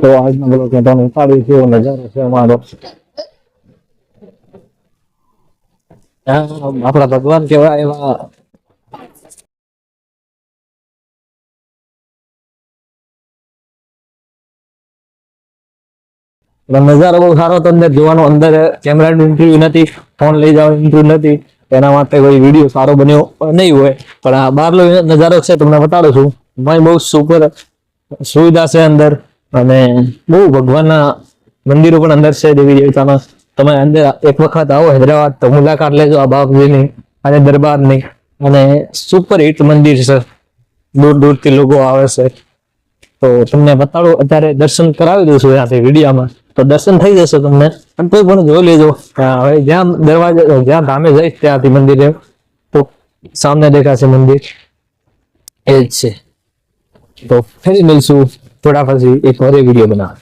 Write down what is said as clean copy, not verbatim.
તો આજના બ્લોગ માં તમને સારી કેવો નજારો છે અમારો. આપણા ભગવાન કેવા એવા નજારો બહુ સારો હતો. અંદર જોવાનો, અંદર કેમેરાનું ઇન્ટરવ્યુ નથી, ફોન લઈ જવાનો ઇન્ટરવ્યુ નથી, એના માટે કોઈ વિડીયો સારો બન્યો નહીં હોય. પણ આ બહારનો નજારો છે તમને બતાડું છું. ભાઈ બહુ સુપર સુવિધા છે અંદર, અને બહુ ભગવાનના મંદિરો પણ અંદર છે, દેવી દેવતાના. તમે અંદર એક વખત આવો હૈદરાબાદ તો મુલાકાત લેજો આ બાપજીની અને દરબારની. અને સુપર હિટ મંદિર છે, દૂર દૂરથી લોકો આવે છે. તો તમને બતાડો, અત્યારે દર્શન કરાવી દઉં છું ત્યાંથી વિડીયામાં, તો દર્શન થઈ જશે તમને. પણ કોઈ પણ જોઈ લેજો. હવે જ્યાં દરવાજા, જ્યાં ધામે જઈશ ત્યાંથી મંદિરે, તો સામને દેખાશે મંદિર, એ જ છે. તો ફરી મળીશું થોડા પછી એક વાર વિડીયો બનાવે.